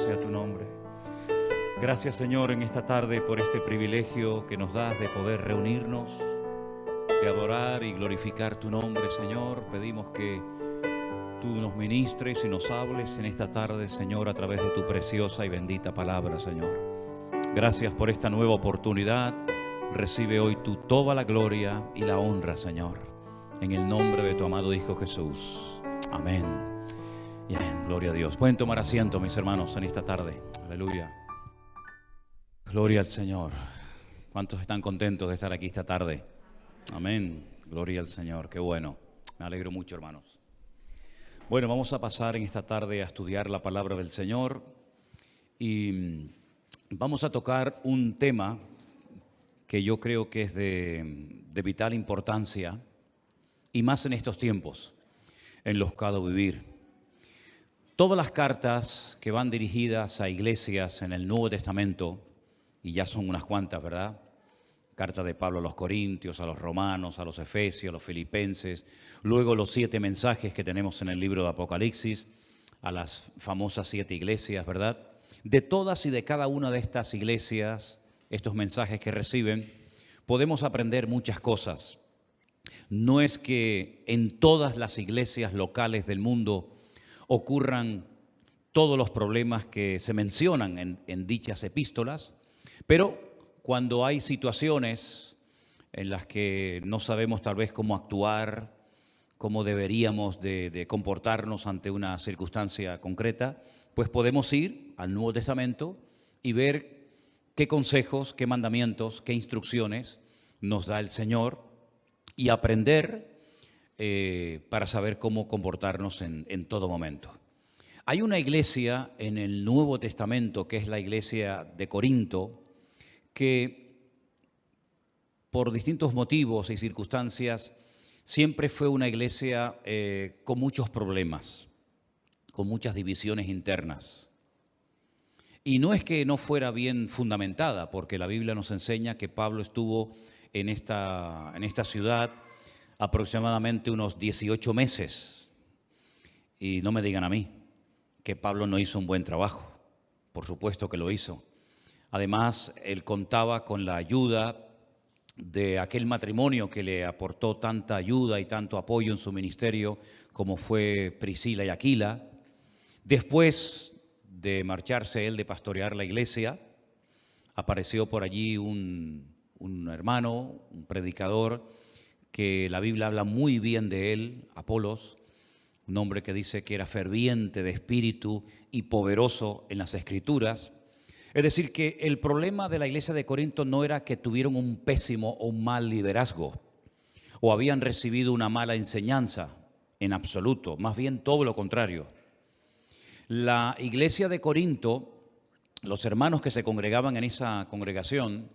sea tu nombre. Gracias, Señor, en esta tarde por este privilegio que nos das de poder reunirnos, de adorar y glorificar tu nombre, Señor. Pedimos que tú nos ministres y nos hables en esta tarde, Señor, a través de tu preciosa y bendita palabra, Señor. Gracias por esta nueva oportunidad. Recibe hoy tú toda la gloria y la honra, Señor, en el nombre de tu amado Hijo Jesús. Amén. Y amén. Gloria a Dios. Pueden tomar asiento, mis hermanos, en esta tarde. Aleluya. Gloria al Señor. ¿Cuántos están contentos de estar aquí esta tarde? Amén. Gloria al Señor. Qué bueno. Me alegro mucho, hermanos. Bueno, vamos a pasar en esta tarde a estudiar la palabra del Señor y vamos a tocar un tema que yo creo que es de vital importancia y más en estos tiempos en los que ha de vivir. Todas las cartas que van dirigidas a iglesias en el Nuevo Testamento, y ya son unas cuantas, ¿verdad? Carta de Pablo a los Corintios, a los Romanos, a los Efesios, a los Filipenses, luego los 7 mensajes que tenemos en el libro de Apocalipsis, a las famosas 7 iglesias, ¿verdad? De todas y de cada una de estas iglesias, estos mensajes que reciben, podemos aprender muchas cosas. No es que en todas las iglesias locales del mundo ocurran todos los problemas que se mencionan en dichas epístolas, pero cuando hay situaciones en las que no sabemos tal vez cómo actuar, cómo deberíamos de comportarnos ante una circunstancia concreta, pues podemos ir al Nuevo Testamento y ver qué consejos, qué mandamientos, qué instrucciones nos da el Señor y aprender para saber cómo comportarnos en todo momento. Hay una iglesia en el Nuevo Testamento, que es la iglesia de Corinto, que por distintos motivos y circunstancias siempre fue una iglesia con muchos problemas, con muchas divisiones internas. Y no es que no fuera bien fundamentada, porque la Biblia nos enseña que Pablo estuvo en esta ciudad aproximadamente unos 18 meses. Y no me digan a mí que Pablo no hizo un buen trabajo. Por supuesto que lo hizo. Además, él contaba con la ayuda de aquel matrimonio que le aportó tanta ayuda y tanto apoyo en su ministerio, como fue Priscila y Aquila. Después de marcharse él de pastorear la iglesia, apareció por allí un hermano, un predicador, que la Biblia habla muy bien de él, Apolos, un hombre que dice que era ferviente de espíritu y poderoso en las Escrituras. Es decir, que el problema de la iglesia de Corinto no era que tuvieron un pésimo o un mal liderazgo o habían recibido una mala enseñanza, en absoluto, más bien todo lo contrario. La iglesia de Corinto, los hermanos que se congregaban en esa congregación,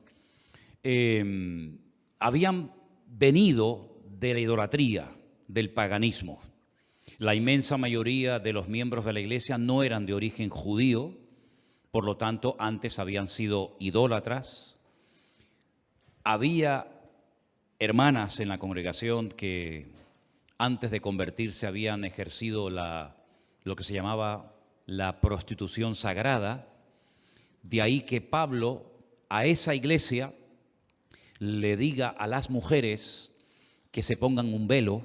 habían venido de la idolatría, del paganismo. La inmensa mayoría de los miembros de la iglesia no eran de origen judío, por lo tanto, antes habían sido idólatras. Había hermanas en la congregación que antes de convertirse habían ejercido lo que se llamaba la prostitución sagrada. De ahí que Pablo a esa iglesia le diga a las mujeres que se pongan un velo,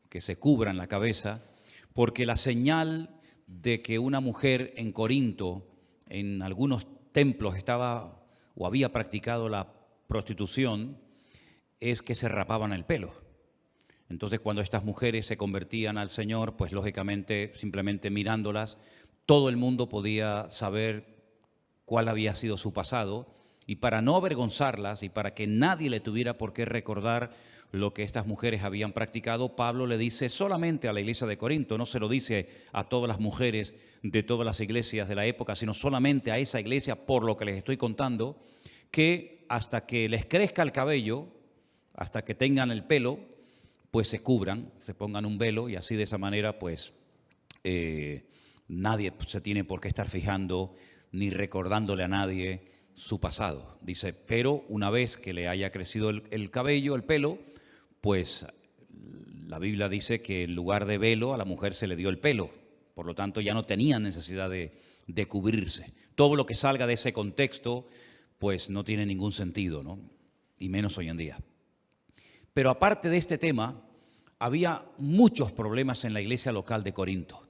que se cubran la cabeza, porque la señal de que una mujer en Corinto, en algunos templos estaba o había practicado la prostitución, es que se rapaban el pelo. Entonces, cuando estas mujeres se convertían al Señor, pues lógicamente, simplemente mirándolas, todo el mundo podía saber cuál había sido su pasado, y para no avergonzarlas y para que nadie le tuviera por qué recordar lo que estas mujeres habían practicado, Pablo le dice solamente a la iglesia de Corinto, no se lo dice a todas las mujeres de todas las iglesias de la época, sino solamente a esa iglesia, por lo que les estoy contando, que hasta que les crezca el cabello, hasta que tengan el pelo, pues se cubran, se pongan un velo, y así de esa manera pues nadie se tiene por qué estar fijando ni recordándole a nadie su pasado. Dice, pero una vez que le haya crecido el cabello, el pelo, pues la Biblia dice que en lugar de velo a la mujer se le dio el pelo. Por lo tanto, ya no tenían necesidad de de cubrirse. Todo lo que salga de ese contexto, pues no tiene ningún sentido, ¿no? Y menos hoy en día. Pero aparte de este tema, había muchos problemas en la iglesia local de Corinto.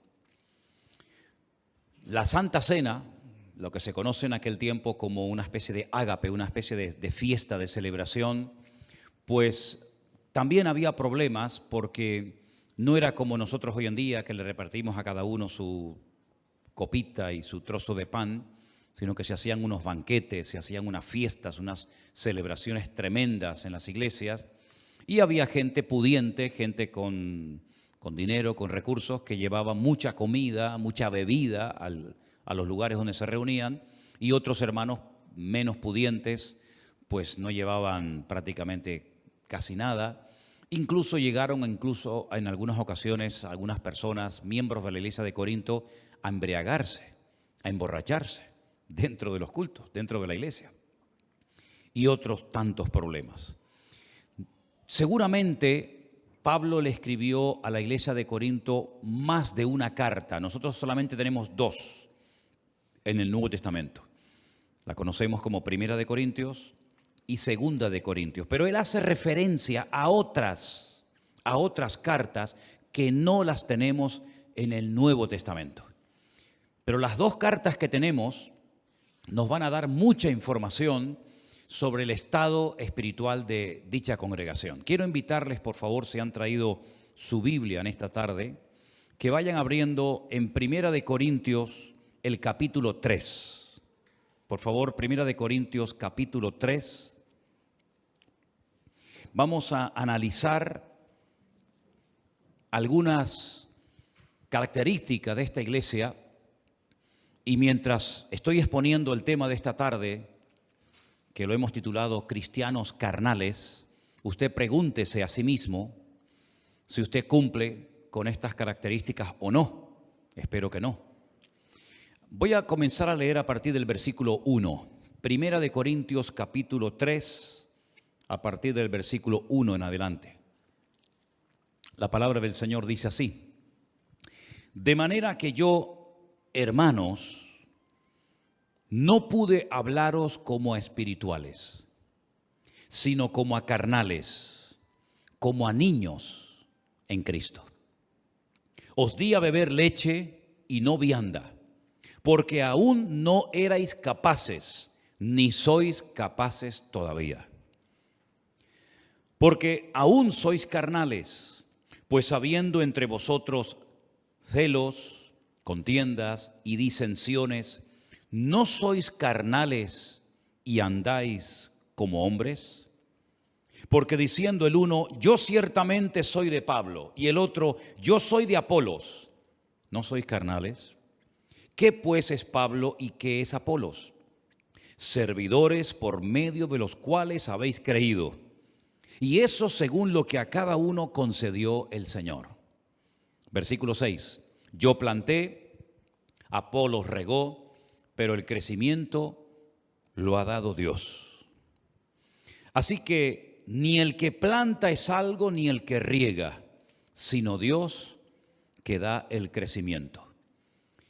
La Santa Cena, lo que se conoce en aquel tiempo como una especie de ágape, una especie de fiesta, de celebración, pues también había problemas porque no era como nosotros hoy en día, que le repartimos a cada uno su copita y su trozo de pan, sino que se hacían unos banquetes, se hacían unas fiestas, unas celebraciones tremendas en las iglesias, y había gente pudiente, gente con dinero, con recursos, que llevaba mucha comida, mucha bebida a los lugares donde se reunían, y otros hermanos menos pudientes, pues no llevaban prácticamente casi nada. Incluso llegaron, en algunas ocasiones, algunas personas, miembros de la iglesia de Corinto, a embriagarse, a emborracharse dentro de los cultos, dentro de la iglesia. Y otros tantos problemas. Seguramente Pablo le escribió a la iglesia de Corinto más de una carta. Nosotros solamente tenemos 2 en el Nuevo Testamento. La conocemos como Primera de Corintios y Segunda de Corintios. Pero él hace referencia a otras cartas que no las tenemos en el Nuevo Testamento. Pero las 2 cartas que tenemos nos van a dar mucha información sobre el estado espiritual de dicha congregación. Quiero invitarles, por favor, si han traído su Biblia en esta tarde, que vayan abriendo en Primera de Corintios el capítulo 3. Por favor, Primera de Corintios capítulo 3. Vamos a analizar algunas características de esta iglesia, y mientras estoy exponiendo el tema de esta tarde, que lo hemos titulado Cristianos Carnales, usted pregúntese a sí mismo si usted cumple con estas características o no. Espero que no. Voy a comenzar a leer a partir del versículo 1. Primera de Corintios capítulo 3, a partir del versículo 1 en adelante. La palabra del Señor dice así: de manera que yo, hermanos, no pude hablaros como a espirituales, sino como a carnales, como a niños en Cristo. Os di a beber leche y no vianda, porque aún no erais capaces, ni sois capaces todavía. Porque aún sois carnales, pues habiendo entre vosotros celos, contiendas y disensiones, ¿no sois carnales y andáis como hombres? Porque diciendo el uno, yo ciertamente soy de Pablo, y el otro, yo soy de Apolos, ¿no sois carnales? ¿Qué pues es Pablo y qué es Apolos? Servidores por medio de los cuales habéis creído, y eso según lo que a cada uno concedió el Señor. Versículo 6, yo planté, Apolos regó, pero el crecimiento lo ha dado Dios. Así que ni el que planta es algo, ni el que riega, sino Dios que da el crecimiento.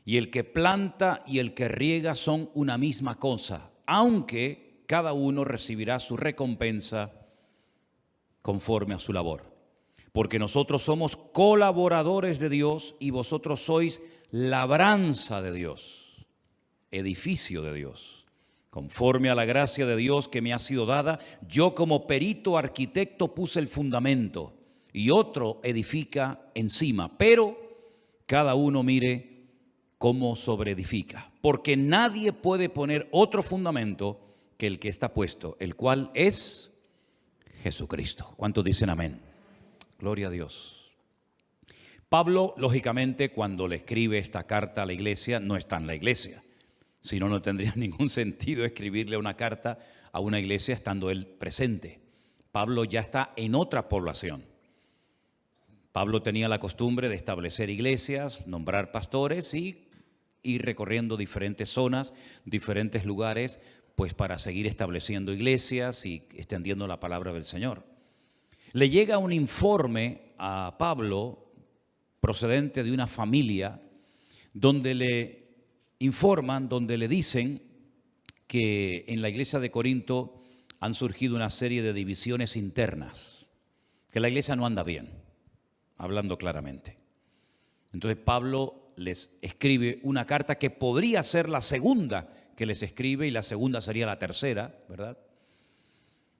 Y el que planta y el que riega son una misma cosa, aunque cada uno recibirá su recompensa conforme a su labor. Porque nosotros somos colaboradores de Dios y vosotros sois labranza de Dios, edificio de Dios. Conforme a la gracia de Dios que me ha sido dada, yo como perito arquitecto puse el fundamento y otro edifica encima, pero cada uno mire cómo sobreedifica. Porque nadie puede poner otro fundamento que el que está puesto, el cual es Jesucristo. ¿Cuántos dicen amén? Gloria a Dios. Pablo, lógicamente, cuando le escribe esta carta a la iglesia, no está en la iglesia. Si no, no tendría ningún sentido escribirle una carta a una iglesia estando él presente. Pablo ya está en otra población. Pablo tenía la costumbre de establecer iglesias, nombrar pastores y ir recorriendo diferentes zonas, diferentes lugares, pues para seguir estableciendo iglesias y extendiendo la palabra del Señor. Le llega un informe a Pablo procedente de una familia donde le informan, donde le dicen que en la iglesia de Corinto han surgido una serie de divisiones internas, que la iglesia no anda bien, hablando claramente. Entonces Pablo les escribe una carta que podría ser la segunda que les escribe, y la segunda sería la tercera, ¿verdad?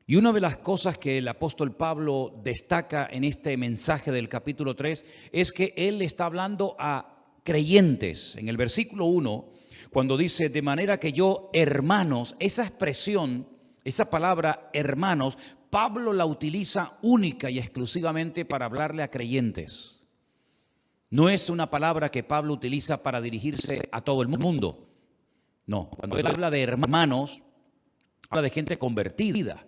Y una de las cosas que el apóstol Pablo destaca en este mensaje del capítulo 3 es que él está hablando a creyentes. En el versículo 1, cuando dice, de manera que yo, hermanos, esa expresión, esa palabra hermanos, Pablo la utiliza única y exclusivamente para hablarle a creyentes. No es una palabra que Pablo utiliza para dirigirse a todo el mundo. No, cuando él habla de hermanos, habla de gente convertida.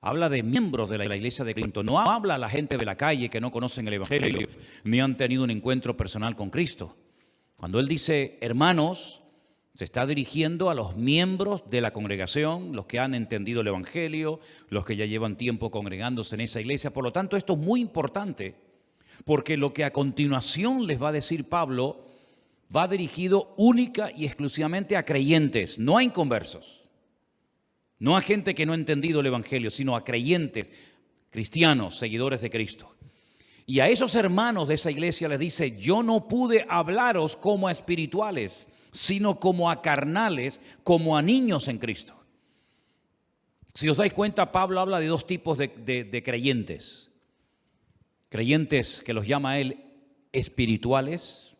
Habla de miembros de la iglesia de Corinto. No habla a la gente de la calle que no conocen el evangelio, ni han tenido un encuentro personal con Cristo. Cuando él dice hermanos, se está dirigiendo a los miembros de la congregación, los que han entendido el evangelio, los que ya llevan tiempo congregándose en esa iglesia. Por lo tanto, esto es muy importante, porque lo que a continuación les va a decir Pablo va dirigido única y exclusivamente a creyentes, no a inconversos. No a gente que no ha entendido el evangelio, sino a creyentes, cristianos, seguidores de Cristo. Y a esos hermanos de esa iglesia les dice, yo no pude hablaros como a espirituales, sino como a carnales, como a niños en Cristo. Si os dais cuenta, Pablo habla de dos tipos de creyentes. Creyentes que los llama él espirituales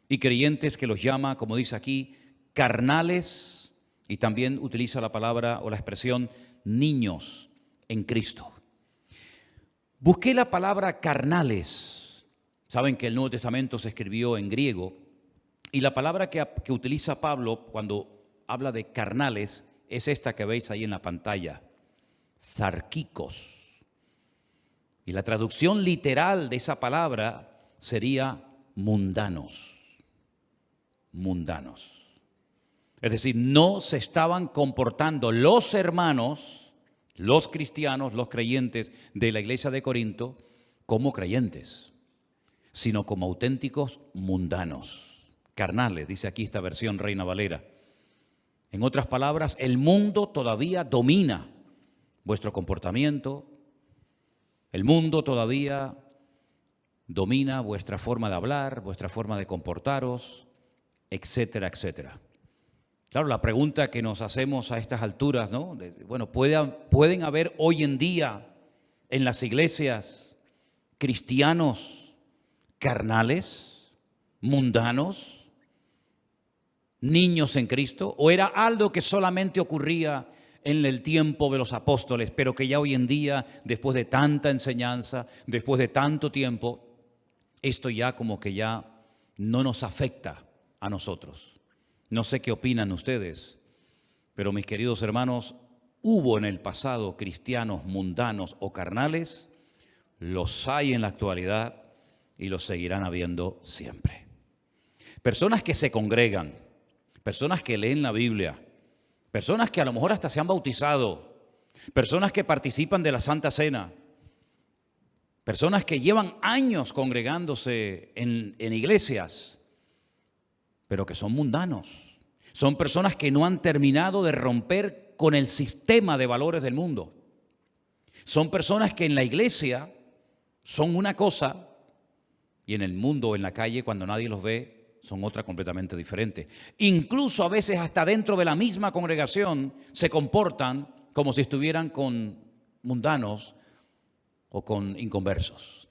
y creyentes que los llama, como dice aquí, carnales. Y también utiliza la palabra o la expresión niños en Cristo. Busqué la palabra carnales. Saben que el Nuevo Testamento se escribió en griego. Y la palabra que utiliza Pablo cuando habla de carnales es esta que veis ahí en la pantalla. Sarquicos. Y la traducción literal de esa palabra sería mundanos. Mundanos. Es decir, no se estaban comportando los hermanos, los cristianos, los creyentes de la iglesia de Corinto como creyentes, sino como auténticos mundanos, carnales, dice aquí esta versión Reina Valera. En otras palabras, el mundo todavía domina vuestro comportamiento, el mundo todavía domina vuestra forma de hablar, vuestra forma de comportaros, etcétera, etcétera. Claro, la pregunta que nos hacemos a estas alturas, ¿no? Bueno, ¿pueden haber hoy en día en las iglesias cristianos carnales, mundanos, niños en Cristo? ¿O era algo que solamente ocurría en el tiempo de los apóstoles, pero que ya hoy en día, después de tanta enseñanza, después de tanto tiempo, esto ya como que ya no nos afecta a nosotros? No sé qué opinan ustedes, pero mis queridos hermanos, hubo en el pasado cristianos mundanos o carnales, los hay en la actualidad y los seguirán habiendo siempre. Personas que se congregan, personas que leen la Biblia, personas que a lo mejor hasta se han bautizado, personas que participan de la Santa Cena, personas que llevan años congregándose en iglesias, pero que son mundanos. Son personas que no han terminado de romper con el sistema de valores del mundo. Son personas que en la iglesia son una cosa y en el mundo, en la calle, cuando nadie los ve, son otra completamente diferente. Incluso a veces hasta dentro de la misma congregación se comportan como si estuvieran con mundanos o con inconversos.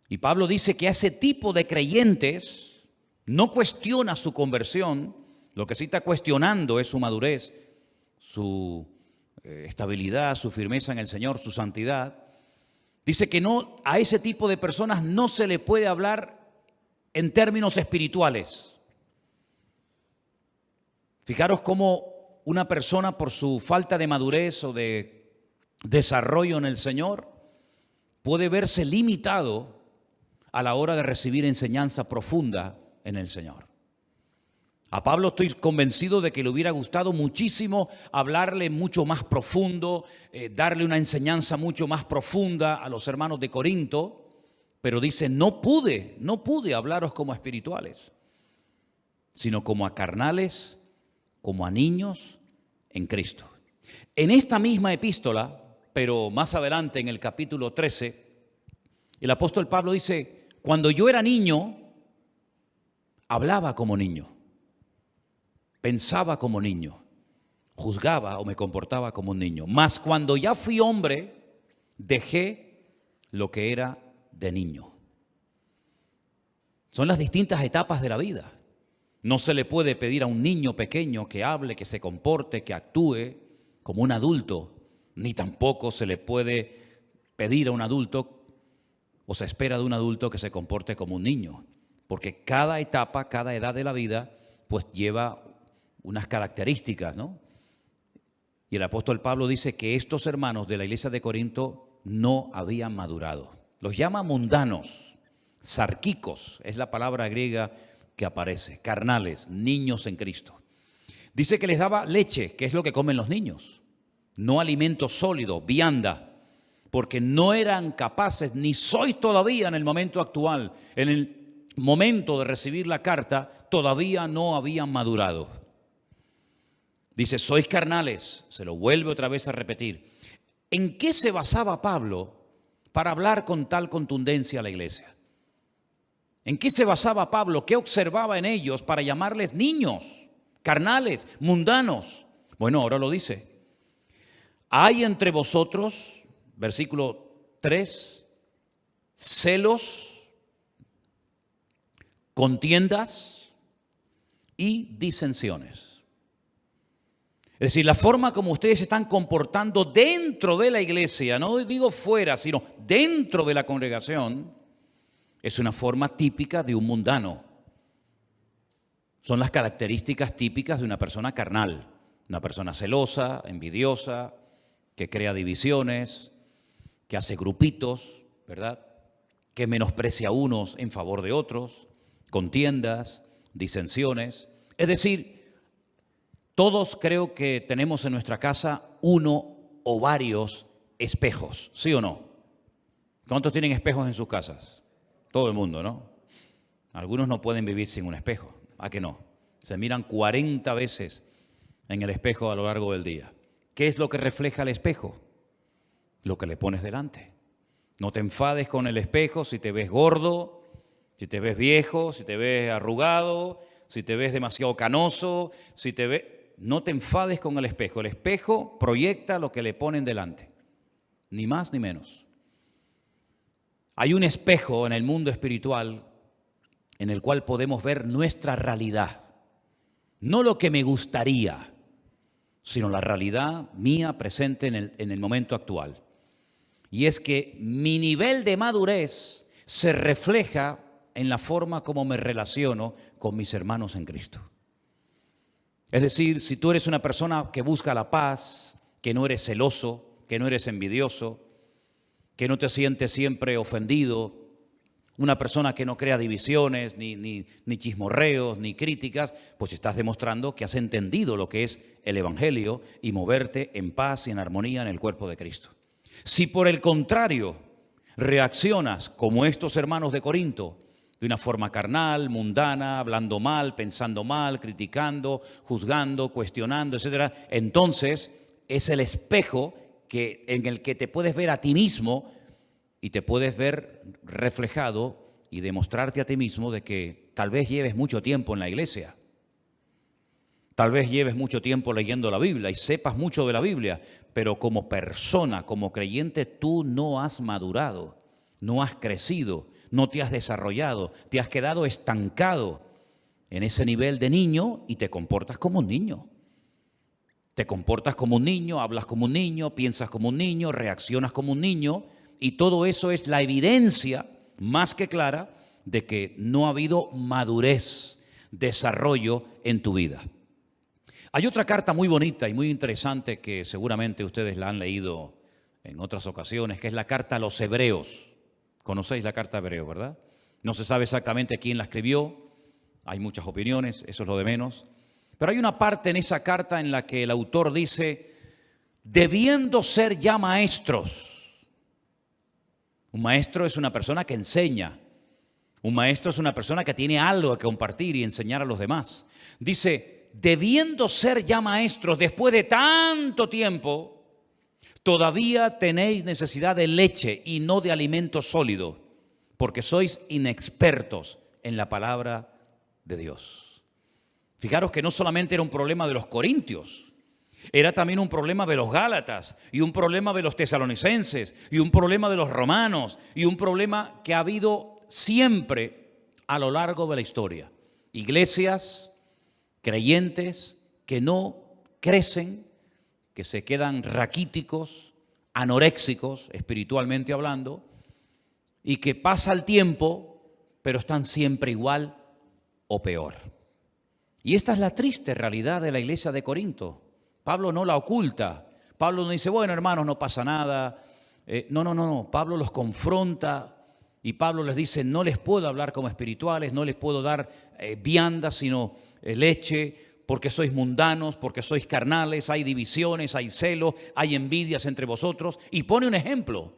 Y Pablo dice que a ese tipo de creyentes no cuestiona su conversión, lo que sí está cuestionando es su madurez, su estabilidad, su firmeza en el Señor, su santidad. Dice que no, a ese tipo de personas no se le puede hablar en términos espirituales. Fijaros cómo una persona por su falta de madurez o de desarrollo en el Señor puede verse limitado a la hora de recibir enseñanza profunda en el Señor. A Pablo estoy convencido de que le hubiera gustado muchísimo hablarle mucho más profundo, darle una enseñanza mucho más profunda a los hermanos de Corinto, pero dice, no pude hablaros como espirituales, sino como a carnales, como a niños en Cristo. En esta misma epístola, pero más adelante en el capítulo 13, el apóstol Pablo dice, cuando yo era niño, hablaba como niño, pensaba como niño, juzgaba o me comportaba como un niño. Mas cuando ya fui hombre, dejé lo que era de niño. Son las distintas etapas de la vida. No se le puede pedir a un niño pequeño que hable, que se comporte, que actúe como un adulto, ni tampoco se le puede pedir a un adulto o se espera de un adulto que se comporte como un niño, porque cada etapa, cada edad de la vida, pues lleva unas características, ¿no? Y el apóstol Pablo dice que estos hermanos de la iglesia de Corinto no habían madurado. Los llama mundanos, sarquicos, es la palabra griega que aparece, carnales, niños en Cristo. Dice que les daba leche, que es lo que comen los niños, no alimento sólido, vianda, porque no eran capaces, ni sois todavía en el momento actual, en el momento de recibir la carta, todavía no habían madurado. Dice, sois carnales, se lo vuelve otra vez a repetir. ¿En qué se basaba Pablo para hablar con tal contundencia a la iglesia? ¿En qué se basaba Pablo? ¿Qué observaba en ellos para llamarles niños, carnales, mundanos? Bueno, ahora lo dice. Hay entre vosotros, versículo 3, celos, contiendas y disensiones. Es decir, la forma como ustedes se están comportando dentro de la iglesia, no digo fuera, sino dentro de la congregación, es una forma típica de un mundano. Son las características típicas de una persona carnal, una persona celosa, envidiosa, que crea divisiones, que hace grupitos, ¿verdad? Que menosprecia a unos en favor de otros, contiendas, disensiones. Es decir, todos creo que tenemos en nuestra casa uno o varios espejos, ¿sí o no? ¿Cuántos tienen espejos en sus casas? Todo el mundo, ¿no? Algunos no pueden vivir sin un espejo. ¿A qué no? Se miran 40 veces en el espejo a lo largo del día. ¿Qué es lo que refleja el espejo? Lo que le pones delante. No te enfades con el espejo si te ves gordo, si te ves viejo, si te ves arrugado, si te ves demasiado canoso, si te ves... No te enfades con el espejo. El espejo proyecta lo que le ponen delante. Ni más ni menos. Hay un espejo en el mundo espiritual en el cual podemos ver nuestra realidad. No lo que me gustaría, sino la realidad mía presente en el momento actual. Y es que mi nivel de madurez se refleja en la forma como me relaciono con mis hermanos en Cristo. Es decir, si tú eres una persona que busca la paz, que no eres celoso, que no eres envidioso, que no te sientes siempre ofendido, una persona que no crea divisiones, ni chismorreos, ni críticas, pues estás demostrando que has entendido lo que es el Evangelio y moverte en paz y en armonía en el cuerpo de Cristo. Si por el contrario reaccionas como estos hermanos de Corinto, de una forma carnal, mundana, hablando mal, pensando mal, criticando, juzgando, cuestionando, etc., entonces es el espejo en el que te puedes ver a ti mismo y te puedes ver reflejado y demostrarte a ti mismo de que tal vez lleves mucho tiempo en la iglesia, tal vez lleves mucho tiempo leyendo la Biblia y sepas mucho de la Biblia, pero como persona, como creyente, tú no has madurado, no has crecido, no te has desarrollado, te has quedado estancado en ese nivel de niño y te comportas como un niño. Te comportas como un niño, hablas como un niño, piensas como un niño, reaccionas como un niño, y todo eso es la evidencia más que clara de que no ha habido madurez, desarrollo en tu vida. Hay otra carta muy bonita y muy interesante que seguramente ustedes la han leído en otras ocasiones, que es la carta a los Hebreos. Conocéis la carta a Hebreos, ¿verdad? No se sabe exactamente quién la escribió, hay muchas opiniones, eso es lo de menos. Pero hay una parte en esa carta en la que el autor dice, debiendo ser ya maestros. Un maestro es una persona que enseña. Un maestro es una persona que tiene algo que compartir y enseñar a los demás. Dice, debiendo ser ya maestros después de tanto tiempo, todavía tenéis necesidad de leche y no de alimento sólido, porque sois inexpertos en la palabra de Dios. Fijaros que no solamente era un problema de los corintios, era también un problema de los gálatas, y un problema de los tesalonicenses, y un problema de los romanos, y un problema que ha habido siempre a lo largo de la historia. Iglesias, creyentes que no crecen, que se quedan raquíticos, anoréxicos, espiritualmente hablando, y que pasa el tiempo, pero están siempre igual o peor. Y esta es la triste realidad de la iglesia de Corinto. Pablo no la oculta. Pablo no dice, bueno, hermanos, no pasa nada. No. Pablo los confronta y Pablo les dice, no les puedo hablar como espirituales, no les puedo dar viandas, sino leche, porque sois mundanos, porque sois carnales, hay divisiones, hay celos, hay envidias entre vosotros. Y pone un ejemplo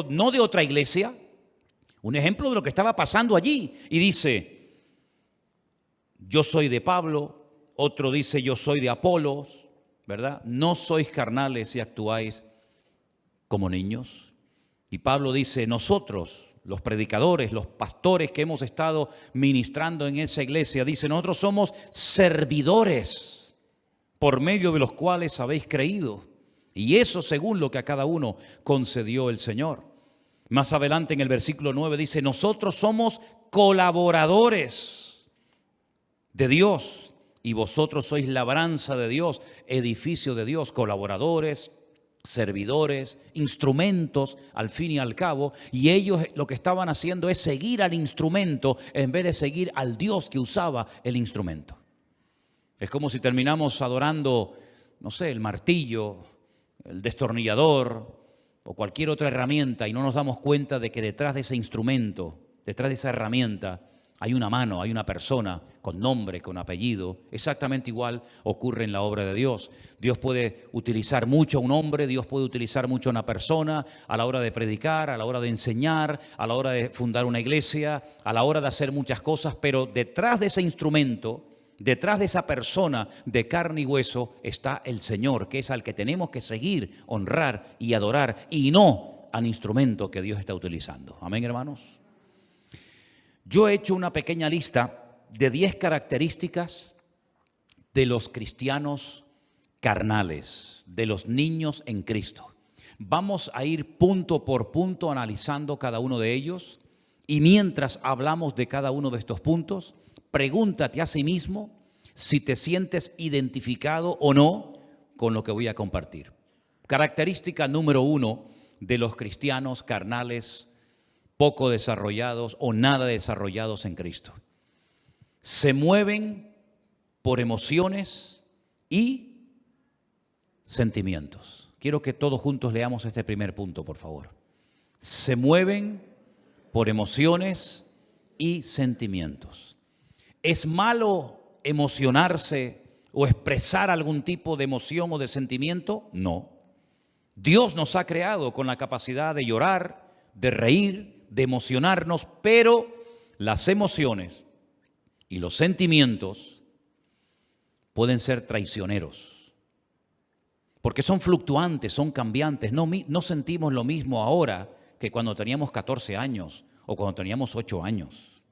no de otra iglesia, un ejemplo de lo que estaba pasando allí. Y dice, yo soy de Pablo, otro dice yo soy de Apolos, ¿verdad? No sois carnales y actuáis como niños. Y Pablo dice, nosotros, los predicadores, los pastores que hemos estado ministrando en esa iglesia, dice, nosotros somos servidores por medio de los cuales habéis creído. Y eso según lo que a cada uno concedió el Señor. Más adelante en el versículo 9 dice, nosotros somos colaboradores de Dios y vosotros sois labranza de Dios, edificio de Dios, colaboradores, servidores, instrumentos al fin y al cabo, y ellos lo que estaban haciendo es seguir al instrumento en vez de seguir al Dios que usaba el instrumento. Es como si terminamos adorando, no sé, el martillo, el destornillador o cualquier otra herramienta y no nos damos cuenta de que detrás de ese instrumento, detrás de esa herramienta, hay una mano, hay una persona con nombre, con apellido. Exactamente igual ocurre en la obra de Dios. Dios puede utilizar mucho a un hombre, Dios puede utilizar mucho a una persona a la hora de predicar, a la hora de enseñar, a la hora de fundar una iglesia, a la hora de hacer muchas cosas, pero detrás de ese instrumento, detrás de esa persona de carne y hueso está el Señor, que es al que tenemos que seguir, honrar y adorar, y no al instrumento que Dios está utilizando. Amén, hermanos. Yo he hecho una pequeña lista de 10 características de los cristianos carnales, de los niños en Cristo. Vamos a ir punto por punto analizando cada uno de ellos, y mientras hablamos de cada uno de estos puntos, pregúntate a sí mismo si te sientes identificado o no con lo que voy a compartir. Característica número 1 de los cristianos carnales poco desarrollados o nada desarrollados en Cristo. Se mueven por emociones y sentimientos. Quiero que todos juntos leamos este primer punto, por favor. Se mueven por emociones y sentimientos. ¿Es malo emocionarse o expresar algún tipo de emoción o de sentimiento? No. Dios nos ha creado con la capacidad de llorar, de reír, de emocionarnos, pero las emociones y los sentimientos pueden ser traicioneros, porque son fluctuantes, son cambiantes. No sentimos lo mismo ahora que cuando teníamos 14 años o cuando teníamos 8 años.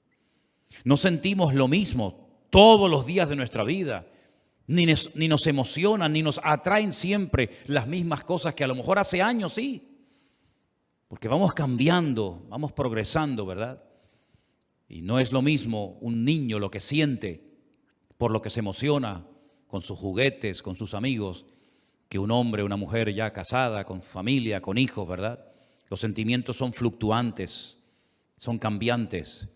No sentimos lo mismo todos los días de nuestra vida, ni nos emocionan, ni nos atraen siempre las mismas cosas que a lo mejor hace años sí. Porque vamos cambiando, vamos progresando, ¿verdad? Y no es lo mismo un niño lo que siente, por lo que se emociona con sus juguetes, con sus amigos, que un hombre, una mujer ya casada, con familia, con hijos, ¿verdad? Los sentimientos son fluctuantes, son cambiantes.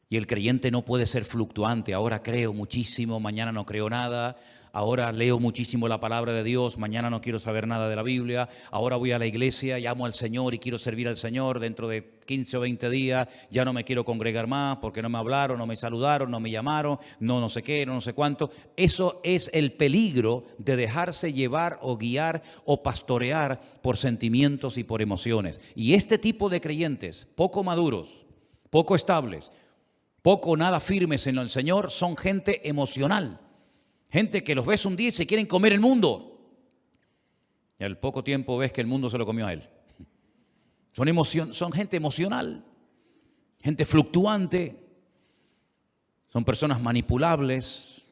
Y el creyente no puede ser fluctuante. Ahora creo muchísimo, mañana no creo nada. Ahora leo muchísimo la palabra de Dios, mañana no quiero saber nada de la Biblia. Ahora voy a la iglesia, llamo al Señor y quiero servir al Señor. Dentro de 15 o 20 días ya no me quiero congregar más porque no me hablaron, no me saludaron, no me llamaron, no sé qué, no sé cuánto. Eso es el peligro de dejarse llevar o guiar o pastorear por sentimientos y por emociones. Y este tipo de creyentes poco maduros, poco estables, poco o nada firmes en el Señor, son gente emocional. Gente que los ves un día y se quieren comer el mundo. Y al poco tiempo ves que el mundo se lo comió a él. Son gente emocional, gente fluctuante, son personas manipulables,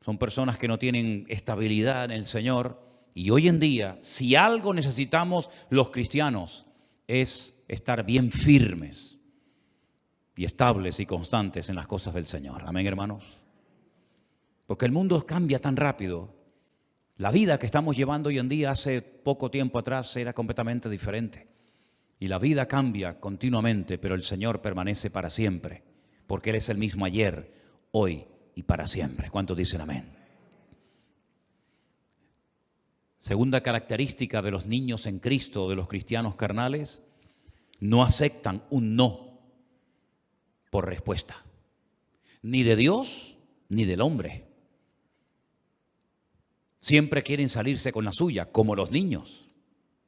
son personas que no tienen estabilidad en el Señor. Y hoy en día, si algo necesitamos los cristianos, es estar bien firmes y estables y constantes en las cosas del Señor. Amén, hermanos. Porque el mundo cambia tan rápido. La vida que estamos llevando hoy en día, hace poco tiempo atrás, era completamente diferente. Y la vida cambia continuamente, pero el Señor permanece para siempre, porque Él es el mismo ayer, hoy y para siempre. ¿Cuántos dicen amén? Segunda característica de los niños en Cristo, de los cristianos carnales, no aceptan un no por respuesta, ni de Dios ni del hombre. Siempre quieren salirse con la suya, como los niños,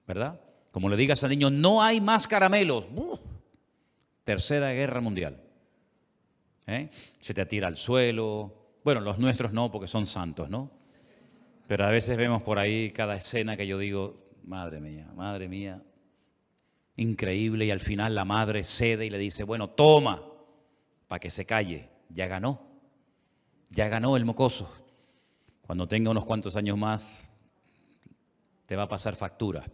¿verdad? Como le digas al niño, no hay más caramelos. Tercera Guerra Mundial. Se te tira al suelo. Bueno, los nuestros no, porque son santos, ¿no? Pero a veces vemos por ahí cada escena que yo digo, madre mía, increíble. Y al final la madre cede y le dice, bueno, toma, para que se calle. Ya ganó el mocoso. Cuando tenga unos cuantos años más, te va a pasar factura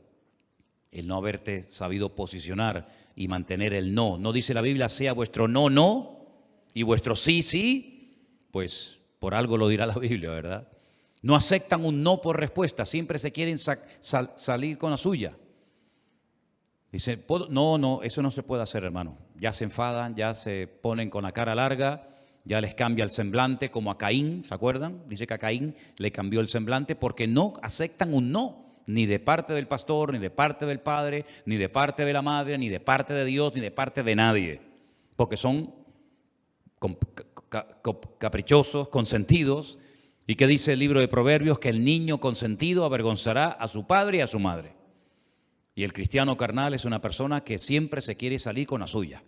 el no haberte sabido posicionar y mantener el no. No dice la Biblia, sea vuestro no, no, y vuestro sí, sí, pues por algo lo dirá la Biblia, ¿verdad? No aceptan un no por respuesta, siempre se quieren salir con la suya. Dice, no, eso no se puede hacer, hermano. Ya se enfadan, ya se ponen con la cara larga, ya les cambia el semblante, como a Caín, ¿se acuerdan? Dice que a Caín le cambió el semblante porque no aceptan un no. Ni de parte del pastor, ni de parte del padre, ni de parte de la madre, ni de parte de Dios, ni de parte de nadie. Porque son caprichosos, consentidos. ¿Y qué dice el libro de Proverbios? Que el niño consentido avergonzará a su padre y a su madre. Y el cristiano carnal es una persona que siempre se quiere salir con la suya.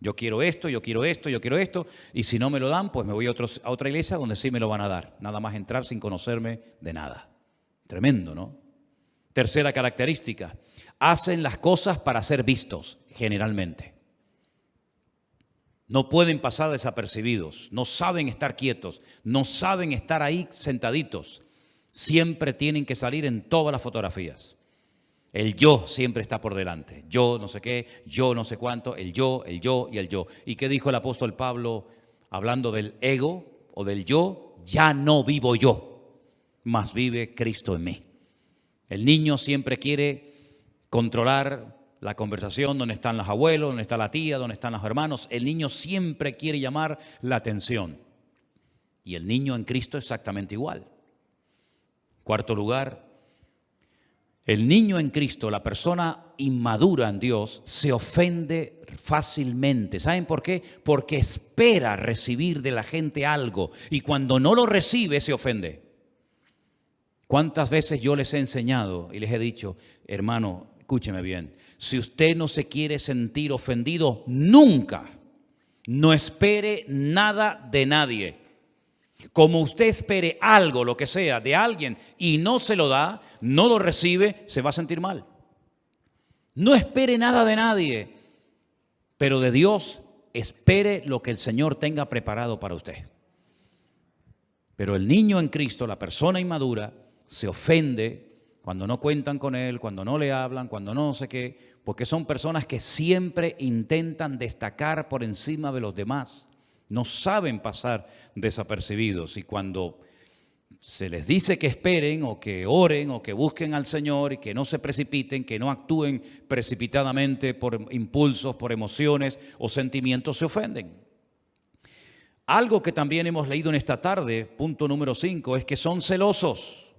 Yo quiero esto, yo quiero esto, yo quiero esto. Y si no me lo dan, pues me voy a otra iglesia donde sí me lo van a dar. Nada más entrar sin conocerme de nada. Tremendo, ¿no? Tercera característica, hacen las cosas para ser vistos, generalmente. No pueden pasar desapercibidos, no saben estar quietos, no saben estar ahí sentaditos. Siempre tienen que salir en todas las fotografías. El yo siempre está por delante. Yo no sé qué, yo no sé cuánto, el yo y el yo. ¿Y qué dijo el apóstol Pablo hablando del ego o del yo? Ya no vivo yo, mas vive Cristo en mí. El niño siempre quiere controlar la conversación, donde están los abuelos, donde está la tía, donde están los hermanos. El niño siempre quiere llamar la atención. Y el niño en Cristo es exactamente igual. Cuarto lugar, el niño en Cristo, la persona inmadura en Dios, se ofende fácilmente. ¿Saben por qué? Porque espera recibir de la gente algo y cuando no lo recibe se ofende. ¿Cuántas veces yo les he enseñado y les he dicho, hermano, escúcheme bien, si usted no se quiere sentir ofendido, nunca, no espere nada de nadie. Como usted espere algo, lo que sea, de alguien y no se lo da, no lo recibe, se va a sentir mal. No espere nada de nadie, pero de Dios espere lo que el Señor tenga preparado para usted. Pero el niño en Cristo, la persona inmadura, se ofende cuando no cuentan con él, cuando no le hablan, cuando no sé qué, porque son personas que siempre intentan destacar por encima de los demás. No saben pasar desapercibidos y cuando se les dice que esperen o que oren o que busquen al Señor y que no se precipiten, que no actúen precipitadamente por impulsos, por emociones o sentimientos, se ofenden. Algo que también hemos leído en esta tarde, punto número 5, es que son celosos.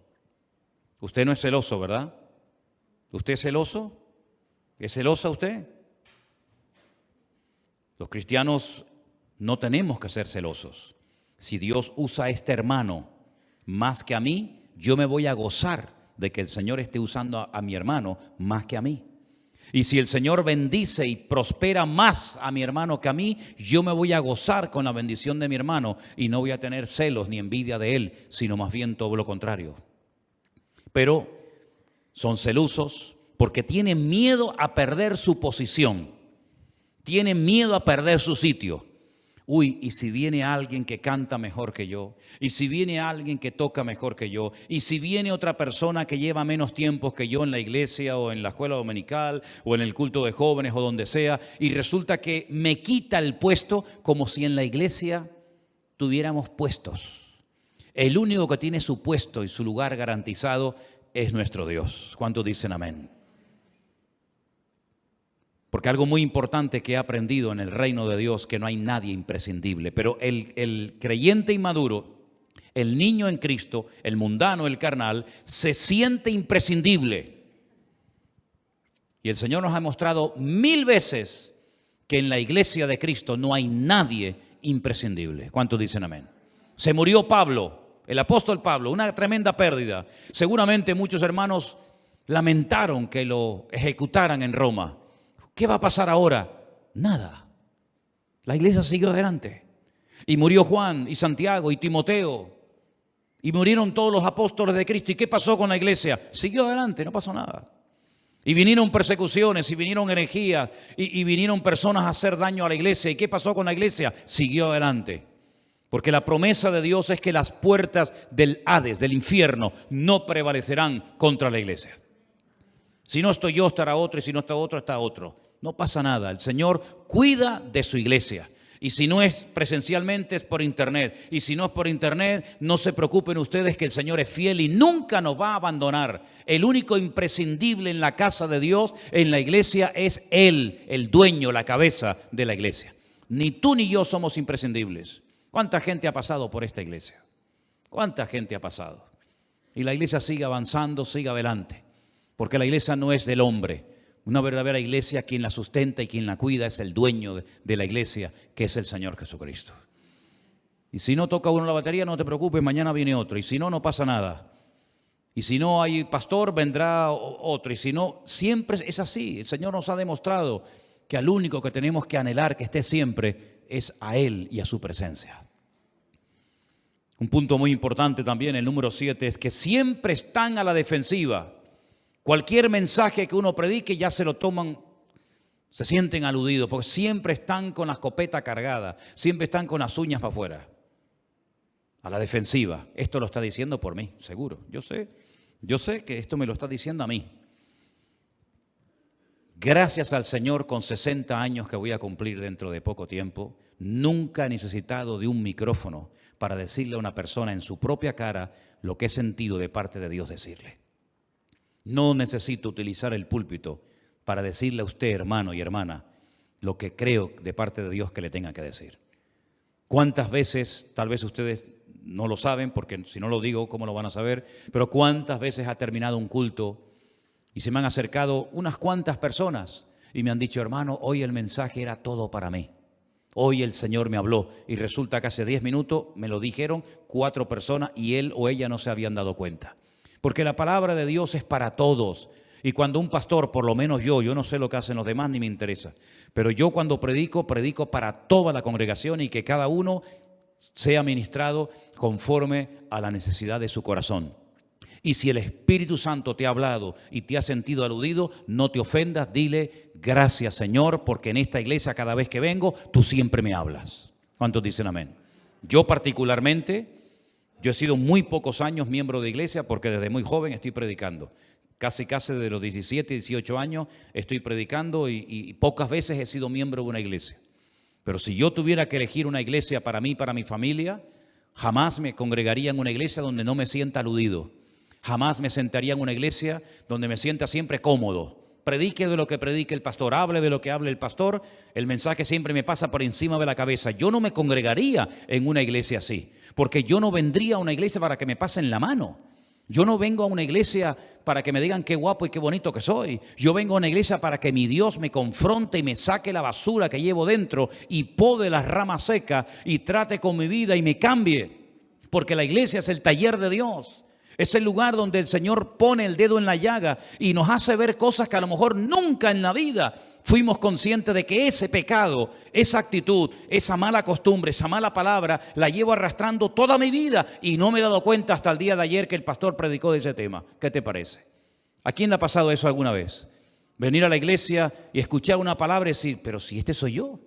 Usted no es celoso, ¿verdad? ¿Usted es celoso? ¿Es celosa usted? Los cristianos no tenemos que ser celosos. Si Dios usa a este hermano más que a mí, yo me voy a gozar de que el Señor esté usando a mi hermano más que a mí. Y si el Señor bendice y prospera más a mi hermano que a mí, yo me voy a gozar con la bendición de mi hermano y no voy a tener celos ni envidia de él, sino más bien todo lo contrario. Pero son celosos porque tienen miedo a perder su posición, tienen miedo a perder su sitio. Uy, y si viene alguien que canta mejor que yo, y si viene alguien que toca mejor que yo, y si viene otra persona que lleva menos tiempo que yo en la iglesia o en la escuela dominical o en el culto de jóvenes o donde sea, y resulta que me quita el puesto, como si en la iglesia tuviéramos puestos. El único que tiene su puesto y su lugar garantizado es nuestro Dios. ¿Cuántos dicen amén? Porque algo muy importante que he aprendido en el reino de Dios, que no hay nadie imprescindible. Pero el creyente inmaduro, el niño en Cristo, el mundano, el carnal, se siente imprescindible. Y el Señor nos ha mostrado 1000 veces que en la iglesia de Cristo no hay nadie imprescindible. ¿Cuántos dicen amén? Se murió Pablo, el apóstol Pablo, una tremenda pérdida. Seguramente muchos hermanos lamentaron que lo ejecutaran en Roma. ¿Qué va a pasar ahora? Nada. La iglesia siguió adelante. Y murió Juan y Santiago y Timoteo. Y murieron todos los apóstoles de Cristo. ¿Y qué pasó con la iglesia? Siguió adelante, no pasó nada. Y vinieron persecuciones, y vinieron herejías, y vinieron personas a hacer daño a la iglesia. ¿Y qué pasó con la iglesia? Siguió adelante. Porque la promesa de Dios es que las puertas del Hades, del infierno, no prevalecerán contra la iglesia. Si no estoy yo, estará otro, y si no está otro, está otro. No pasa nada, el Señor cuida de su iglesia. Y si no es presencialmente, es por internet. Y si no es por internet, no se preocupen ustedes que el Señor es fiel y nunca nos va a abandonar. El único imprescindible en la casa de Dios, en la iglesia, es Él, el dueño, la cabeza de la iglesia. Ni tú ni yo somos imprescindibles. ¿Cuánta gente ha pasado por esta iglesia? ¿Cuánta gente ha pasado? Y la iglesia sigue avanzando, sigue adelante. Porque la iglesia no es del hombre. Una verdadera iglesia, quien la sustenta y quien la cuida es el dueño de la iglesia, que es el Señor Jesucristo. Y si no toca uno la batería, no te preocupes, mañana viene otro. Y si no, no pasa nada. Y si no hay pastor, vendrá otro. Y si no, siempre es así. El Señor nos ha demostrado que al único que tenemos que anhelar que esté siempre es a Él y a su presencia. Un punto muy importante también, el número 7, es que siempre están a la defensiva. Cualquier mensaje que uno predique ya se lo toman, se sienten aludidos, porque siempre están con la escopeta cargada, siempre están con las uñas para afuera, a la defensiva. Esto lo está diciendo por mí, seguro. Yo sé que esto me lo está diciendo a mí. Gracias al Señor, con 60 años que voy a cumplir dentro de poco tiempo, nunca he necesitado de un micrófono para decirle a una persona en su propia cara lo que he sentido de parte de Dios decirle. No necesito utilizar el púlpito para decirle a usted, hermano y hermana, lo que creo de parte de Dios que le tenga que decir. ¿Cuántas veces, tal vez ustedes no lo saben, porque si no lo digo, ¿cómo lo van a saber? Pero ¿cuántas veces ha terminado un culto y se me han acercado unas cuantas personas y me han dicho, hermano, hoy el mensaje era todo para mí? Hoy el Señor me habló y resulta que hace 10 minutos me lo dijeron 4 personas y él o ella no se habían dado cuenta. Porque la palabra de Dios es para todos. Y cuando un pastor, por lo menos yo no sé lo que hacen los demás ni me interesa, pero yo cuando predico para toda la congregación y que cada uno sea ministrado conforme a la necesidad de su corazón. Y si el Espíritu Santo te ha hablado y te ha sentido aludido, no te ofendas, dile gracias Señor, porque en esta iglesia cada vez que vengo, tú siempre me hablas. ¿Cuántos dicen amén? Yo particularmente, yo he sido muy pocos años miembro de iglesia porque desde muy joven estoy predicando. Casi de los 17, 18 años estoy predicando y pocas veces he sido miembro de una iglesia. Pero si yo tuviera que elegir una iglesia para mí, para mi familia, jamás me congregaría en una iglesia donde no me sienta aludido. Jamás me sentaría en una iglesia donde me sienta siempre cómodo. Predique de lo que predique el pastor, hable de lo que hable el pastor, el mensaje siempre me pasa por encima de la cabeza. Yo no me congregaría en una iglesia así, porque yo no vendría a una iglesia para que me pasen la mano. Yo no vengo a una iglesia para que me digan qué guapo y qué bonito que soy. Yo vengo a una iglesia para que mi Dios me confronte y me saque la basura que llevo dentro y pode las ramas secas y trate con mi vida y me cambie. Porque la iglesia es el taller de Dios. Es el lugar donde el Señor pone el dedo en la llaga y nos hace ver cosas que a lo mejor nunca en la vida fuimos conscientes de que ese pecado, esa actitud, esa mala costumbre, esa mala palabra, la llevo arrastrando toda mi vida y no me he dado cuenta hasta el día de ayer que el pastor predicó de ese tema. ¿Qué te parece? ¿A quién le ha pasado eso alguna vez? Venir a la iglesia y escuchar una palabra y decir, pero si este soy yo,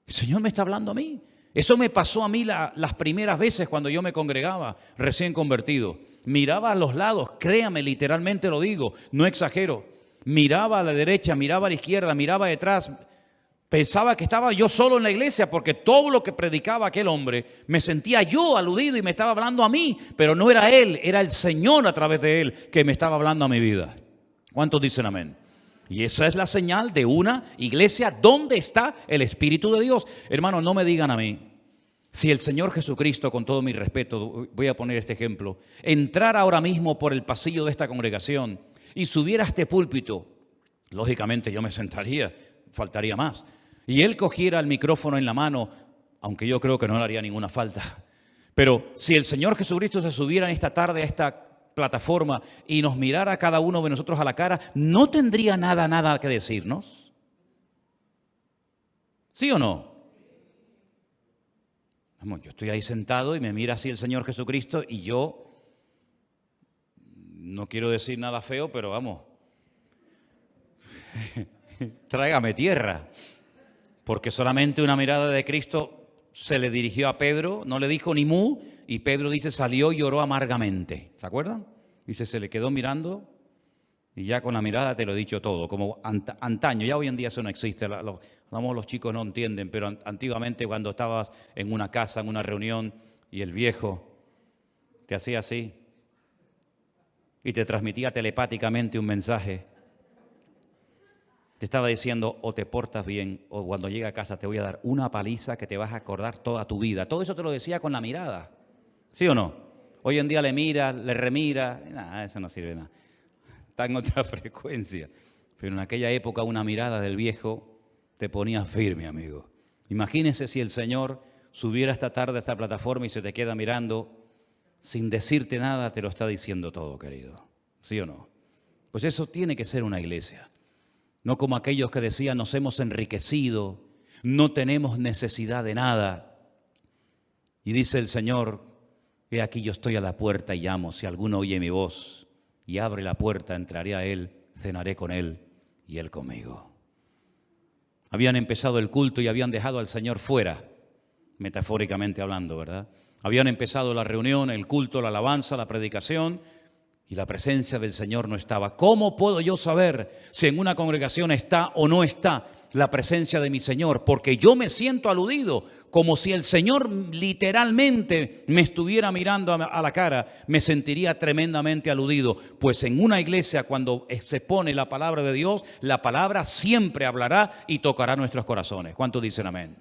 el Señor me está hablando a mí. Eso me pasó a mí las primeras veces cuando yo me congregaba, recién convertido. Miraba a los lados, créame, literalmente lo digo, no exagero. Miraba a la derecha, miraba a la izquierda, miraba detrás. Pensaba que estaba yo solo en la iglesia porque todo lo que predicaba aquel hombre me sentía yo aludido y me estaba hablando a mí. Pero no era él, era el Señor a través de él que me estaba hablando a mi vida. ¿Cuántos dicen amén? Y esa es la señal de una iglesia donde está el Espíritu de Dios. Hermano, no me digan a mí, si el Señor Jesucristo, con todo mi respeto, voy a poner este ejemplo, entrara ahora mismo por el pasillo de esta congregación y subiera a este púlpito, lógicamente yo me sentaría, faltaría más. Y Él cogiera el micrófono en la mano, aunque yo creo que no le haría ninguna falta. Pero si el Señor Jesucristo se subiera en esta tarde a esta plataforma y nos mirara a cada uno de nosotros a la cara, ¿no tendría nada que decirnos? ¿Sí o no? Vamos, yo estoy ahí sentado y me mira así el Señor Jesucristo y yo, no quiero decir nada feo, pero vamos, tráigame tierra, porque solamente una mirada de Cristo se le dirigió a Pedro, no le dijo ni mu, y Pedro dice salió y lloró amargamente. ¿Se acuerdan? Dice, se le quedó mirando y ya con la mirada te lo he dicho todo, como antaño. Ya hoy en día eso no existe, los chicos no entienden, pero antiguamente cuando estabas en una casa, en una reunión, y el viejo te hacía así y te transmitía telepáticamente un mensaje. Te estaba diciendo, o te portas bien, o cuando llegue a casa te voy a dar una paliza que te vas a acordar toda tu vida. Todo eso te lo decía con la mirada. ¿Sí o no? Hoy en día le mira, le remira, nada, eso no sirve nada. Está en otra frecuencia. Pero en aquella época una mirada del viejo te ponía firme, amigo. Imagínense si el Señor subiera esta tarde a esta plataforma y se te queda mirando, sin decirte nada, te lo está diciendo todo, querido. ¿Sí o no? Pues eso tiene que ser una iglesia. No como aquellos que decían, nos hemos enriquecido, no tenemos necesidad de nada. Y dice el Señor, he aquí yo estoy a la puerta y llamo, si alguno oye mi voz y abre la puerta, entraré a él, cenaré con él y él conmigo. Habían empezado el culto y habían dejado al Señor fuera, metafóricamente hablando, ¿verdad? Habían empezado la reunión, el culto, la alabanza, la predicación, y la presencia del Señor no estaba. ¿Cómo puedo yo saber si en una congregación está o no está la presencia de mi Señor? Porque yo me siento aludido, como si el Señor literalmente me estuviera mirando a la cara, me sentiría tremendamente aludido. Pues en una iglesia, cuando se pone la palabra de Dios, la palabra siempre hablará y tocará nuestros corazones. ¿Cuántos dicen amén?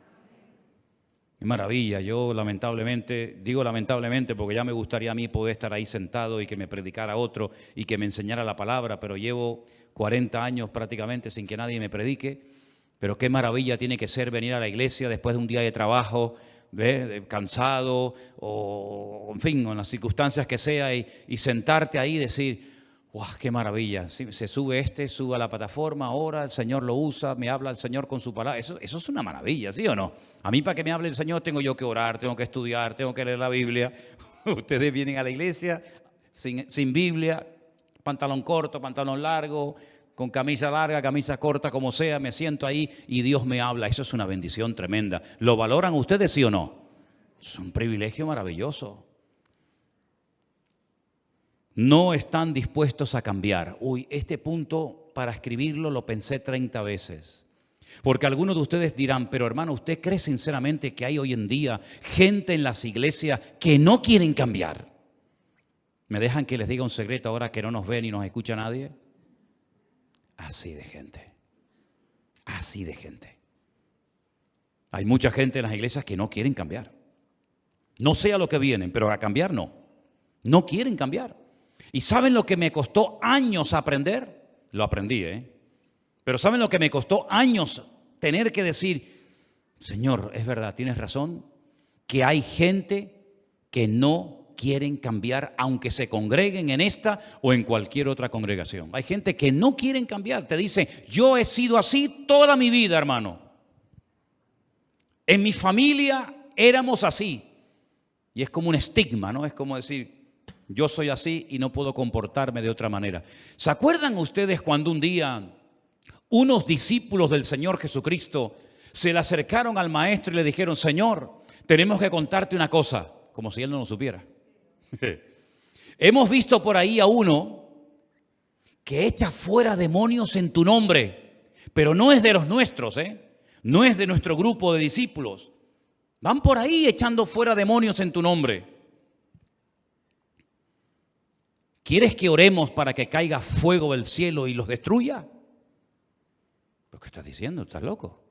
Qué maravilla. Yo lamentablemente, digo lamentablemente porque ya me gustaría a mí poder estar ahí sentado y que me predicara otro y que me enseñara la palabra, pero llevo 40 años prácticamente sin que nadie me predique. Pero qué maravilla tiene que ser venir a la iglesia después de un día de trabajo, cansado o en fin, en las circunstancias que sea y sentarte ahí y decir, ¡wow! ¡Qué maravilla! Se sube a la plataforma, ora, el Señor lo usa, me habla el Señor con su palabra. Eso es una maravilla, ¿sí o no? A mí para que me hable el Señor tengo yo que orar, tengo que estudiar, tengo que leer la Biblia. Ustedes vienen a la iglesia sin Biblia, pantalón corto, pantalón largo, con camisa larga, camisa corta, como sea, me siento ahí y Dios me habla. Eso es una bendición tremenda. ¿Lo valoran ustedes, sí o no? Es un privilegio maravilloso. No están dispuestos a cambiar. Uy, este punto para escribirlo lo pensé 30 veces. Porque algunos de ustedes dirán, pero hermano, ¿usted cree sinceramente que hay hoy en día gente en las iglesias que no quieren cambiar? ¿Me dejan que les diga un secreto ahora que no nos ve ni nos escucha nadie? Así de gente. Así de gente. Hay mucha gente en las iglesias que no quieren cambiar. No sé a lo que vienen, pero a cambiar no. No quieren cambiar. ¿Y saben lo que me costó años aprender? Lo aprendí, Pero ¿saben lo que me costó años tener que decir? Señor, es verdad, tienes razón, que hay gente que no quieren cambiar, aunque se congreguen en esta o en cualquier otra congregación. Hay gente que no quieren cambiar, te dice, yo he sido así toda mi vida, hermano. En mi familia éramos así. Y es como un estigma, ¿no? Es como decir, yo soy así y no puedo comportarme de otra manera. ¿Se acuerdan ustedes cuando un día unos discípulos del Señor Jesucristo se le acercaron al maestro y le dijeron, Señor, tenemos que contarte una cosa, como si él no lo supiera? Hemos visto por ahí a uno que echa fuera demonios en tu nombre, pero no es de los nuestros, no es de nuestro grupo de discípulos. Van por ahí echando fuera demonios en tu nombre. ¿Quieres que oremos para que caiga fuego del cielo y los destruya? ¿Lo que estás diciendo? ¿Estás loco?